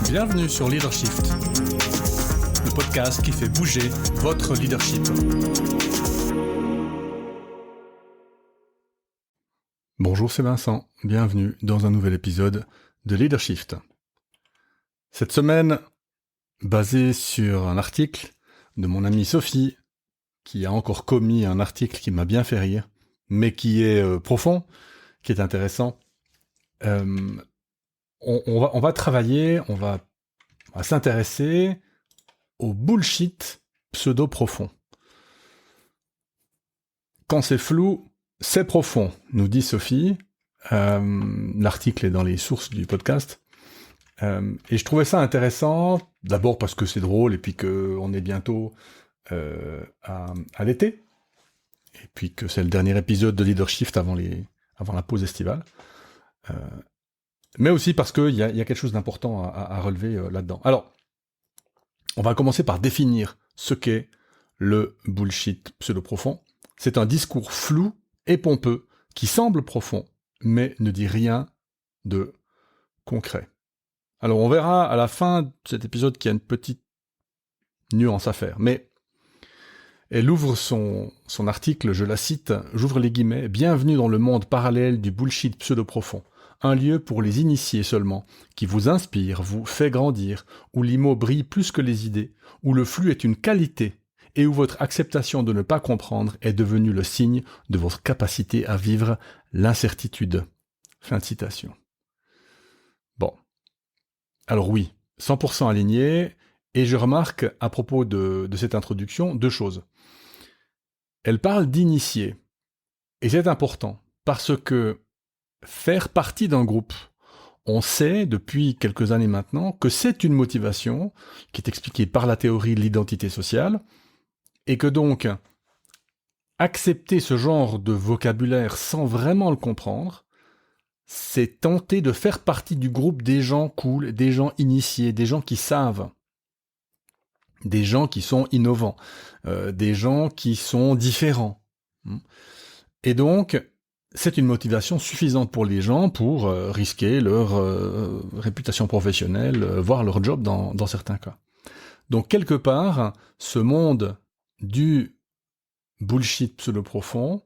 Bienvenue sur Leadershift, le podcast qui fait bouger votre leadership. Bonjour, c'est Vincent. Bienvenue dans un nouvel épisode de Leadershift. Cette semaine, basé sur un article de mon amie Sophie, qui a encore commis un article qui m'a bien fait rire, mais qui est profond, qui est intéressant. On va travailler, on va s'intéresser au bullshit pseudo-profond. Quand c'est flou, c'est profond, nous dit Sophie. L'article est dans les sources du podcast. Et je trouvais ça intéressant, d'abord parce que c'est drôle, et puis qu'on est bientôt à l'été, et puis que c'est le dernier épisode de Leadershift avant la pause estivale. Mais aussi parce qu'il y a quelque chose d'important à relever là-dedans. Alors, on va commencer par définir ce qu'est le bullshit pseudo-profond. C'est un discours flou et pompeux qui semble profond, mais ne dit rien de concret. Alors, on verra à la fin de cet épisode qu'il y a une petite nuance à faire. Mais elle ouvre son article, je la cite, j'ouvre les guillemets, « Bienvenue dans le monde parallèle du bullshit pseudo-profond. Un lieu pour les initiés seulement, qui vous inspire, vous fait grandir, où l'IMO brille plus que les idées, où le flux est une qualité, et où votre acceptation de ne pas comprendre est devenue le signe de votre capacité à vivre l'incertitude. » Fin de citation. Bon. Alors oui, 100% aligné, et je remarque, à propos de cette introduction, deux choses. Elle parle d'initiés, et c'est important, parce que faire partie d'un groupe, on sait depuis quelques années maintenant que c'est une motivation qui est expliquée par la théorie de l'identité sociale, et que donc accepter ce genre de vocabulaire sans vraiment le comprendre, c'est tenter de faire partie du groupe des gens cool, des gens initiés, des gens qui savent, des gens qui sont innovants, des gens qui sont différents. Et donc, c'est une motivation suffisante pour les gens pour risquer leur réputation professionnelle, voire leur job dans certains cas. Donc, quelque part, ce monde du bullshit pseudo-profond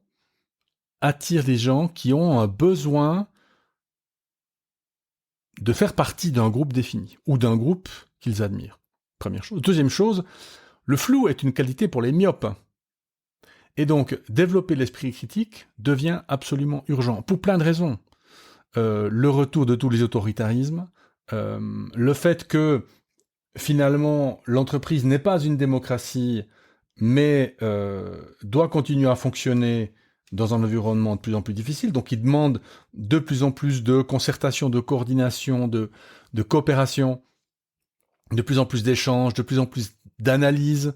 attire des gens qui ont un besoin de faire partie d'un groupe défini, ou d'un groupe qu'ils admirent. Première chose. Deuxième chose, le flou est une qualité pour les myopes. Et donc, développer l'esprit critique devient absolument urgent, pour plein de raisons. Le retour de tous les autoritarismes, le fait que, finalement, l'entreprise n'est pas une démocratie, mais doit continuer à fonctionner dans un environnement de plus en plus difficile, donc il demande de plus en plus de concertation, de coordination, de coopération, de plus en plus d'échanges, de plus en plus d'analyse,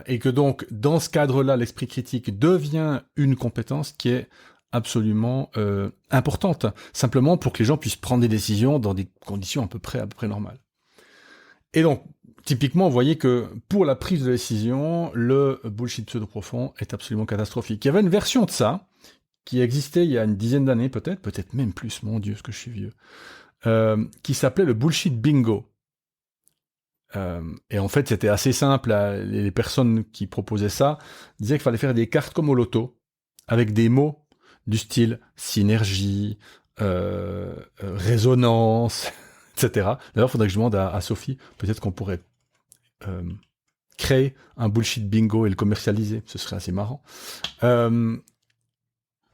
et que donc, dans ce cadre-là, l'esprit critique devient une compétence qui est absolument importante, simplement pour que les gens puissent prendre des décisions dans des conditions à peu près normales. Et donc, typiquement, vous voyez que pour la prise de décision, le bullshit pseudo-profond est absolument catastrophique. Il y avait une version de ça, qui existait il y a une dizaine d'années peut-être même plus, mon Dieu, ce que je suis vieux, qui s'appelait le bullshit bingo. Et en fait, c'était assez simple. Les personnes qui proposaient ça disaient qu'il fallait faire des cartes comme au loto, avec des mots du style synergie, résonance, etc. D'ailleurs, il faudrait que je demande à Sophie, peut-être qu'on pourrait créer un bullshit bingo et le commercialiser. Ce serait assez marrant.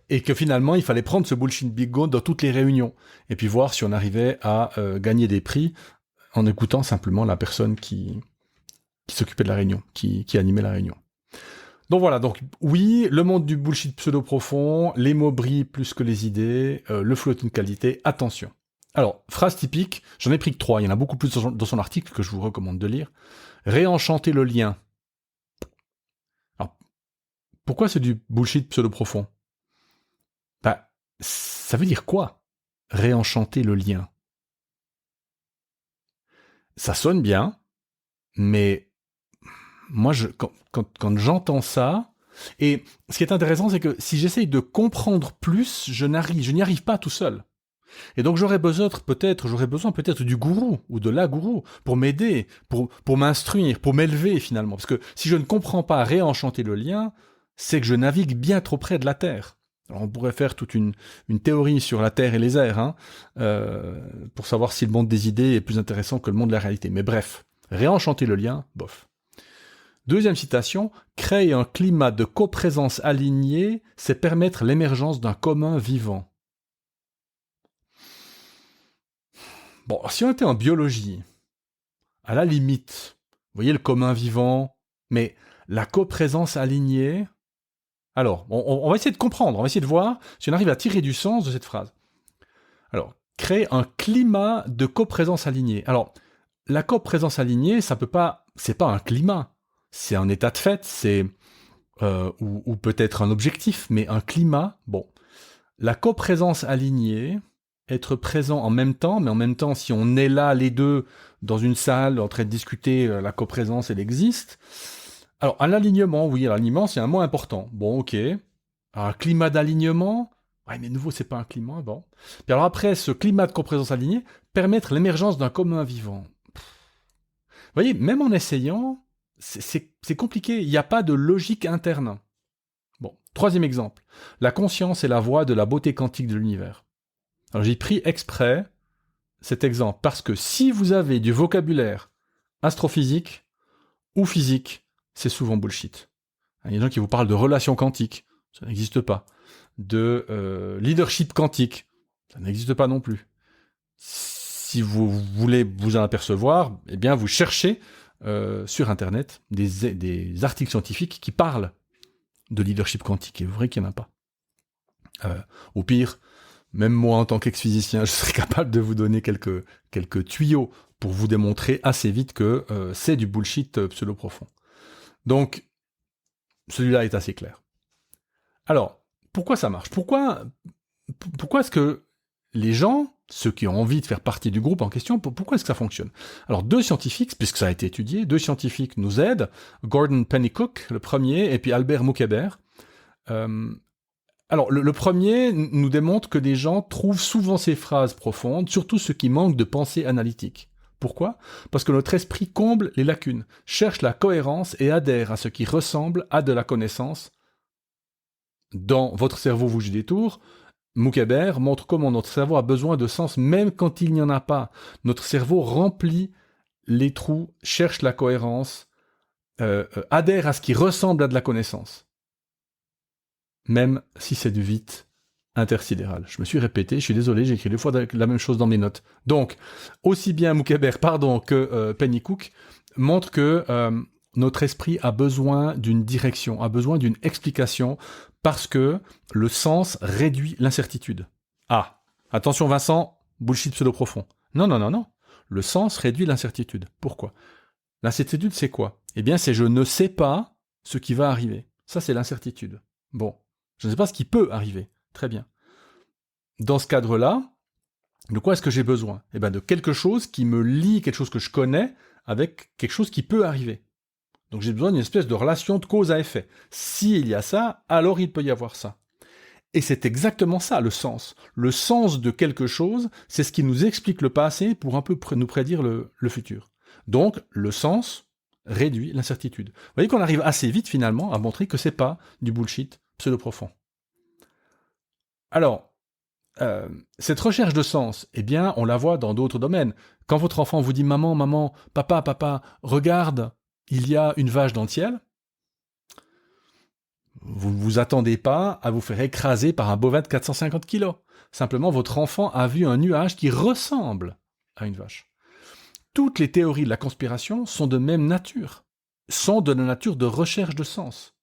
Et que finalement, il fallait prendre ce bullshit bingo dans toutes les réunions, et puis voir si on arrivait à gagner des prix en écoutant simplement la personne qui s'occupait de la réunion, qui animait la réunion. Donc voilà, donc oui, le monde du bullshit pseudo-profond, les mots brillent plus que les idées, le flow est une qualité, attention. Alors, phrase typique, j'en ai pris que 3, il y en a beaucoup plus dans son article que je vous recommande de lire. Réenchanter le lien. Alors, pourquoi c'est du bullshit pseudo-profond ? Bah, ça veut dire quoi ? Réenchanter le lien. Ça sonne bien, mais moi, quand j'entends ça, et ce qui est intéressant, c'est que si j'essaye de comprendre plus, je n'y arrive pas tout seul. Et donc j'aurais besoin peut-être du gourou ou de la gourou pour m'aider, pour m'instruire, pour m'élever finalement. Parce que si je ne comprends pas réenchanter le lien, c'est que je navigue bien trop près de la Terre. Alors on pourrait faire toute une théorie sur la Terre et les airs, pour savoir si le monde des idées est plus intéressant que le monde de la réalité. Mais bref, réenchanter le lien, bof. Deuxième citation, créer un climat de coprésence aligné, c'est permettre l'émergence d'un commun vivant. Bon, si on était en biologie, à la limite, vous voyez le commun vivant, mais la coprésence alignée... Alors, on va essayer de comprendre, on va essayer de voir si on arrive à tirer du sens de cette phrase. Alors, créer un climat de coprésence alignée. Alors, la coprésence alignée, c'est pas un climat, c'est un état de fait, c'est ou peut-être un objectif, mais un climat. Bon, la coprésence alignée, être présent en même temps, mais en même temps, si on est là les deux dans une salle en train de discuter, la coprésence, elle existe. Alors, un alignement, oui, l'alignement, c'est un mot important. Bon, ok. Un climat d'alignement, ouais, mais de nouveau, c'est pas un climat, bon. Puis alors après, ce climat de coprésence alignée, permettre l'émergence d'un commun vivant. Vous voyez, même en essayant, c'est compliqué, il n'y a pas de logique interne. Bon, troisième exemple. La conscience est la voie de la beauté quantique de l'univers. Alors j'ai pris exprès cet exemple parce que si vous avez du vocabulaire astrophysique ou physique, c'est souvent bullshit. Il y a des gens qui vous parlent de relations quantiques, ça n'existe pas. De leadership quantique, ça n'existe pas non plus. Si vous voulez vous en apercevoir, eh bien vous cherchez sur Internet des articles scientifiques qui parlent de leadership quantique, et vous verrez qu'il n'y en a pas. Au pire, même moi en tant qu'ex-physicien, je serais capable de vous donner quelques tuyaux pour vous démontrer assez vite que c'est du bullshit pseudo-profond. Donc, celui-là est assez clair. Alors, pourquoi ça marche ? Pourquoi est-ce que les gens, ceux qui ont envie de faire partie du groupe en question, pourquoi est-ce que ça fonctionne ? Alors, deux scientifiques, puisque ça a été étudié, deux scientifiques nous aident, Gordon Pennycook, le premier, et puis Albert Moukébert. Alors, le premier nous démontre que des gens trouvent souvent ces phrases profondes, surtout ceux qui manquent de pensée analytique. Pourquoi ? Parce que notre esprit comble les lacunes, cherche la cohérence et adhère à ce qui ressemble à de la connaissance. Dans Votre cerveau vous joue des tours, Moukébert montre comment notre cerveau a besoin de sens même quand il n'y en a pas. Notre cerveau remplit les trous, cherche la cohérence, adhère à ce qui ressemble à de la connaissance. Même si c'est du vide intersidéral. Je me suis répété, je suis désolé, j'ai écrit 2 fois la même chose dans mes notes. Donc, aussi bien Moukébert, que Pennycook montrent que notre esprit a besoin d'une direction, a besoin d'une explication, parce que le sens réduit l'incertitude. Ah, attention Vincent, bullshit pseudo-profond. Non. Le sens réduit l'incertitude. Pourquoi ? L'incertitude, c'est quoi ? Eh bien, c'est je ne sais pas ce qui va arriver. Ça, c'est l'incertitude. Bon, je ne sais pas ce qui peut arriver. Très bien. Dans ce cadre-là, de quoi est-ce que j'ai besoin ? Eh bien, de quelque chose qui me lie, quelque chose que je connais, avec quelque chose qui peut arriver. Donc j'ai besoin d'une espèce de relation de cause à effet. S'il y a ça, alors il peut y avoir ça. Et c'est exactement ça, le sens. Le sens de quelque chose, c'est ce qui nous explique le passé pour un peu nous prédire le futur. Donc, le sens réduit l'incertitude. Vous voyez qu'on arrive assez vite, finalement, à montrer que c'est pas du bullshit pseudo-profond. Alors, cette recherche de sens, eh bien, on la voit dans d'autres domaines. Quand votre enfant vous dit « Maman, papa, regarde, il y a une vache dans le ciel », vous ne vous attendez pas à vous faire écraser par un bovin de 450 kilos. Simplement, votre enfant a vu un nuage qui ressemble à une vache. Toutes les théories de la conspiration sont de même nature, sont de la nature de recherche de sens.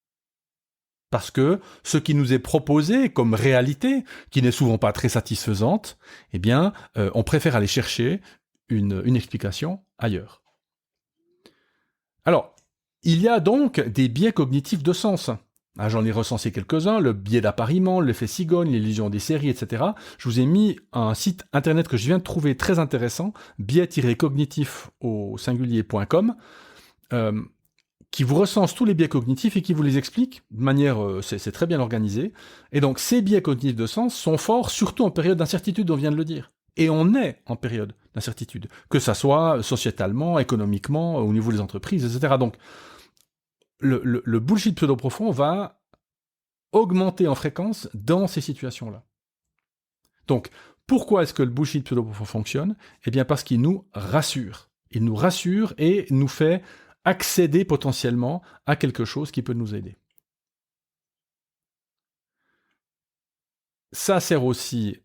Parce que ce qui nous est proposé comme réalité, qui n'est souvent pas très satisfaisante, eh bien, on préfère aller chercher une explication ailleurs. Alors, il y a donc des biais cognitifs de sens. Ah, j'en ai recensé quelques-uns, le biais d'appariement, l'effet cigogne, l'illusion des séries, etc. Je vous ai mis un site internet que je viens de trouver très intéressant, biais-cognitif au singulier.com, qui vous recense tous les biais cognitifs et qui vous les explique de manière, c'est très bien organisé. Et donc, ces biais cognitifs de sens sont forts, surtout en période d'incertitude, on vient de le dire. Et on est en période d'incertitude, que ça soit sociétalement, économiquement, au niveau des entreprises, etc. Donc, le bullshit pseudo-profond va augmenter en fréquence dans ces situations-là. Donc, pourquoi est-ce que le bullshit pseudo-profond fonctionne ? Eh bien, parce qu'il nous rassure. Il nous rassure et nous fait accéder potentiellement à quelque chose qui peut nous aider. Ça sert aussi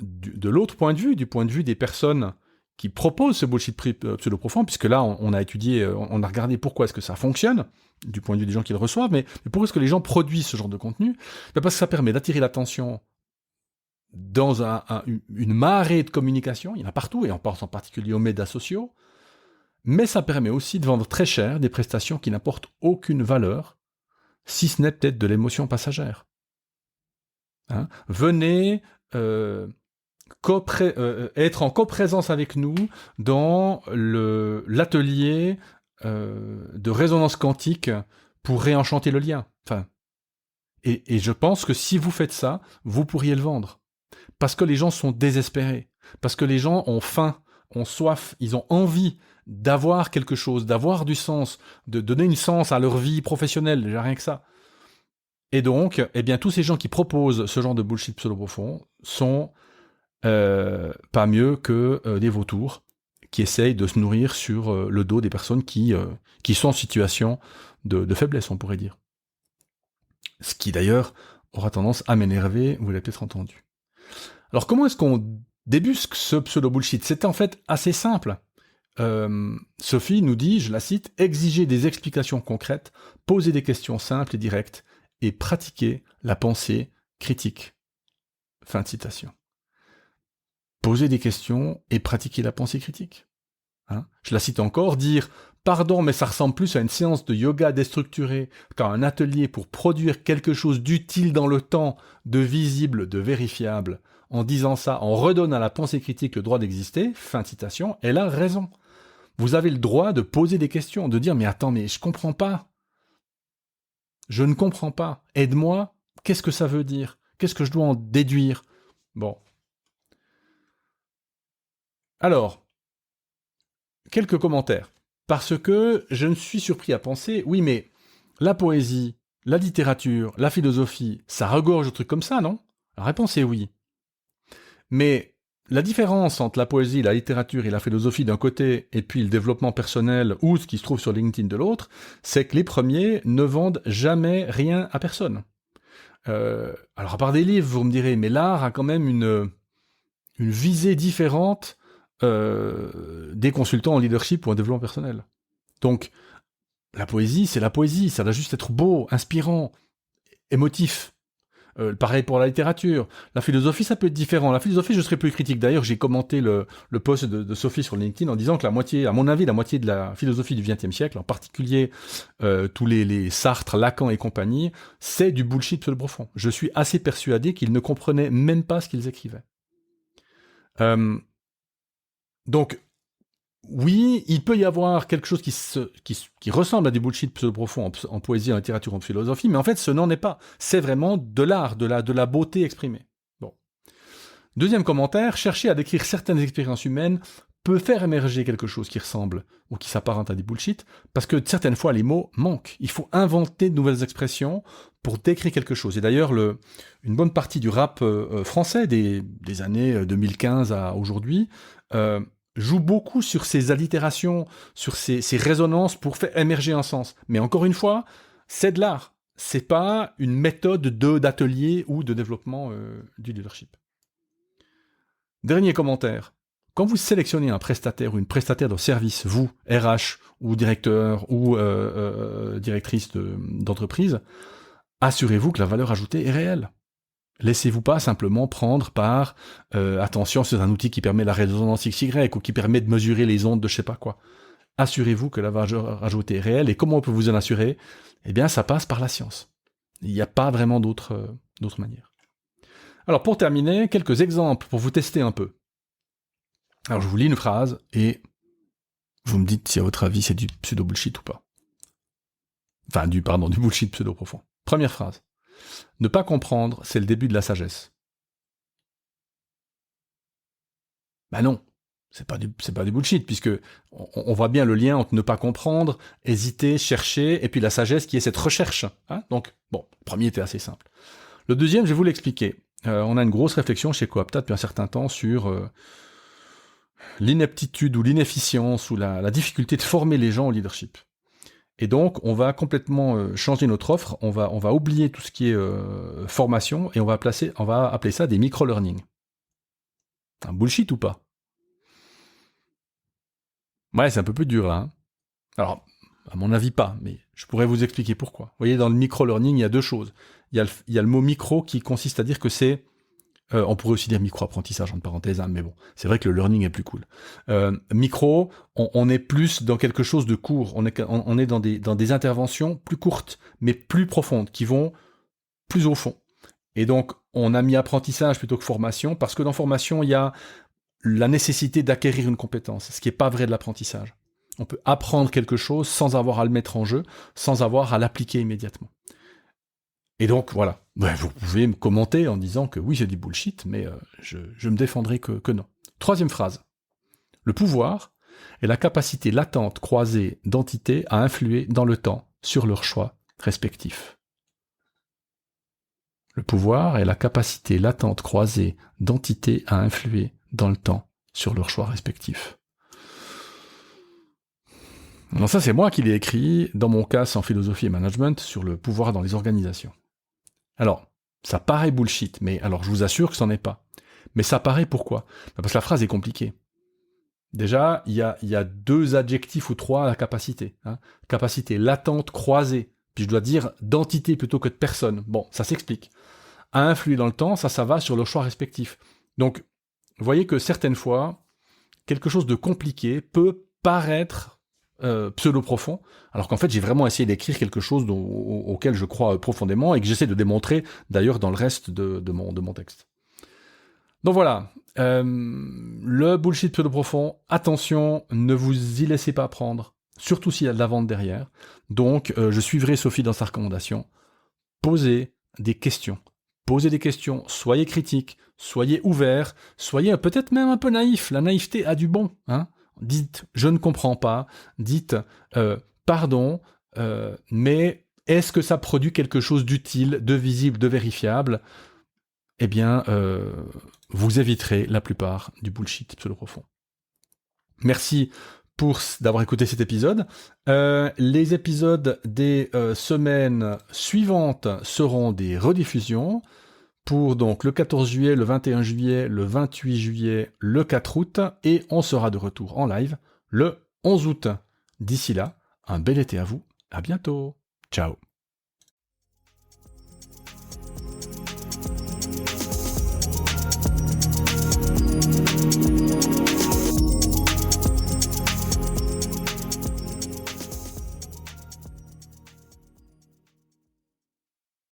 de l'autre point de vue, du point de vue des personnes qui proposent ce bullshit pseudo-profond, puisque là, on a étudié, on a regardé pourquoi est-ce que ça fonctionne, du point de vue des gens qui le reçoivent, mais pourquoi est-ce que les gens produisent ce genre de contenu ? Parce que ça permet d'attirer l'attention dans une marée de communication, il y en a partout, et on pense en particulier aux médias sociaux, mais ça permet aussi de vendre très cher des prestations qui n'apportent aucune valeur, si ce n'est peut-être de l'émotion passagère. Hein ? Venez être en coprésence avec nous dans l'atelier de résonance quantique pour réenchanter le lien. Enfin, et je pense que si vous faites ça, vous pourriez le vendre. Parce que les gens sont désespérés. Parce que les gens ont faim, ont soif, ils ont envie d'avoir quelque chose, d'avoir du sens, de donner une sens à leur vie professionnelle, déjà rien que ça. Et donc, eh bien, tous ces gens qui proposent ce genre de bullshit pseudo-profond sont pas mieux que des vautours qui essayent de se nourrir sur le dos des personnes qui sont en situation de faiblesse, on pourrait dire. Ce qui, d'ailleurs, aura tendance à m'énerver, vous l'avez peut-être entendu. Alors, comment est-ce qu'on débusque ce pseudo-bullshit ? C'est en fait assez simple. Sophie nous dit, je la cite, « Exiger des explications concrètes, poser des questions simples et directes, et pratiquer la pensée critique. » Fin de citation. Poser des questions et pratiquer la pensée critique. Hein ? Je la cite encore, dire « Pardon, mais ça ressemble plus à une séance de yoga déstructurée qu'à un atelier pour produire quelque chose d'utile dans le temps, de visible, de vérifiable. En disant ça, on redonne à la pensée critique le droit d'exister. » Fin de citation. Elle a raison. Vous avez le droit de poser des questions, de dire « Mais attends, mais je comprends pas. Je ne comprends pas. Aide-moi. Qu'est-ce que ça veut dire ? Qu'est-ce que je dois en déduire ?» Bon. Alors, quelques commentaires. Parce que je me suis surpris à penser, oui, mais la poésie, la littérature, la philosophie, ça regorge de trucs comme ça, non ? La réponse est oui. Mais la différence entre la poésie, la littérature et la philosophie d'un côté, et puis le développement personnel ou ce qui se trouve sur LinkedIn de l'autre, c'est que les premiers ne vendent jamais rien à personne. Alors à part des livres, vous me direz, mais l'art a quand même une visée différente des consultants en leadership ou en développement personnel. Donc, la poésie, c'est la poésie, ça doit juste être beau, inspirant, émotif. Pareil pour la littérature. La philosophie, ça peut être différent. La philosophie, je serais plus critique. D'ailleurs, j'ai commenté le post de Sophie sur LinkedIn en disant que la moitié de la philosophie du XXe siècle, en particulier tous les Sartre, Lacan et compagnie, c'est du bullshit profond. Je suis assez persuadé qu'ils ne comprenaient même pas ce qu'ils écrivaient. Donc, oui, il peut y avoir quelque chose qui ressemble à du bullshit pseudo-profond en poésie, en littérature, en philosophie, mais en fait, ce n'en est pas. C'est vraiment de l'art, de la beauté exprimée. Bon. Deuxième commentaire, chercher à décrire certaines expériences humaines peut faire émerger quelque chose qui ressemble ou qui s'apparente à des bullshit, parce que certaines fois, les mots manquent. Il faut inventer de nouvelles expressions pour décrire quelque chose. Et d'ailleurs, une bonne partie du rap français des années 2015 à aujourd'hui joue beaucoup sur ces allitérations, sur ces résonances pour faire émerger un sens. Mais encore une fois, c'est de l'art. C'est pas une méthode d'atelier ou de développement du leadership. Dernier commentaire. Quand vous sélectionnez un prestataire ou une prestataire de service, vous, RH, ou directeur, ou directrice d'entreprise, assurez-vous que la valeur ajoutée est réelle. Laissez-vous pas simplement prendre par attention, c'est un outil qui permet la résonance XY ou qui permet de mesurer les ondes de je sais pas quoi. Assurez-vous que la valeur ajoutée est réelle. Et comment on peut vous en assurer ? Eh bien, ça passe par la science. Il n'y a pas vraiment d'autre manière. Alors, pour terminer, quelques exemples pour vous tester un peu. Alors, je vous lis une phrase et vous me dites si à votre avis c'est du pseudo-bullshit ou pas. du bullshit pseudo-profond. Première phrase. Ne pas comprendre, c'est le début de la sagesse. Ben non, c'est pas du bullshit, puisque on voit bien le lien entre ne pas comprendre, hésiter, chercher, et puis la sagesse qui est cette recherche. Hein. Donc, bon, le premier était assez simple. Le deuxième, je vais vous l'expliquer. On a une grosse réflexion chez Coapta depuis un certain temps sur l'ineptitude ou l'inefficience ou la difficulté de former les gens au leadership. Et donc, on va complètement changer notre offre, on va oublier tout ce qui est formation, et on va appeler ça des micro-learning. Un bullshit ou pas? Ouais, c'est un peu plus dur là. Hein. Alors, à mon avis pas, mais je pourrais vous expliquer pourquoi. Vous voyez, dans le micro-learning, il y a deux choses. Il y a le mot micro qui consiste à dire que c'est... on pourrait aussi dire micro-apprentissage, entre parenthèses, hein, mais bon, c'est vrai que le learning est plus cool. Micro, on est plus dans quelque chose de court. On est dans des interventions plus courtes, mais plus profondes, qui vont plus au fond. Et donc, on a mis apprentissage plutôt que formation, parce que dans formation, il y a la nécessité d'acquérir une compétence, ce qui n'est pas vrai de l'apprentissage. On peut apprendre quelque chose sans avoir à le mettre en jeu, sans avoir à l'appliquer immédiatement. Et donc, voilà. Ouais, vous pouvez me commenter en disant que oui, c'est du bullshit, mais je me défendrai que non. Troisième phrase. Le pouvoir est la capacité latente croisée d'entités à influer dans le temps sur leurs choix respectifs. Le pouvoir est la capacité latente croisée d'entités à influer dans le temps sur leurs choix respectifs. Alors ça, c'est moi qui l'ai écrit dans mon casse en philosophie et management sur le pouvoir dans les organisations. Alors, ça paraît bullshit, mais alors je vous assure que c'en est pas. Mais ça paraît pourquoi ? Parce que la phrase est compliquée. Déjà, il y a deux adjectifs ou trois à la capacité. Hein. Capacité latente croisée. Puis je dois dire d'entité plutôt que de personne. Bon, ça s'explique. À influer dans le temps, ça va sur leurs choix respectifs. Donc, vous voyez que certaines fois, quelque chose de compliqué peut paraître pseudo-profond, alors qu'en fait, j'ai vraiment essayé d'écrire quelque chose auquel je crois profondément et que j'essaie de démontrer, d'ailleurs, dans le reste de mon texte. Donc voilà, le bullshit pseudo-profond, attention, ne vous y laissez pas prendre, surtout s'il y a de la vente derrière. Donc, je suivrai Sophie dans sa recommandation. Posez des questions. Posez des questions, soyez critiques, soyez ouverts, soyez peut-être même un peu naïfs. La naïveté a du bon. Hein. Dites « je ne comprends pas », dites « pardon », mais est-ce que ça produit quelque chose d'utile, de visible, de vérifiable ? Eh bien, vous éviterez la plupart du bullshit pseudo-profond. Merci d'avoir écouté cet épisode. Les épisodes des semaines suivantes seront des rediffusions pour donc le 14 juillet, le 21 juillet, le 28 juillet, le 4 août, et on sera de retour en live le 11 août. D'ici là, un bel été à vous, à bientôt, ciao.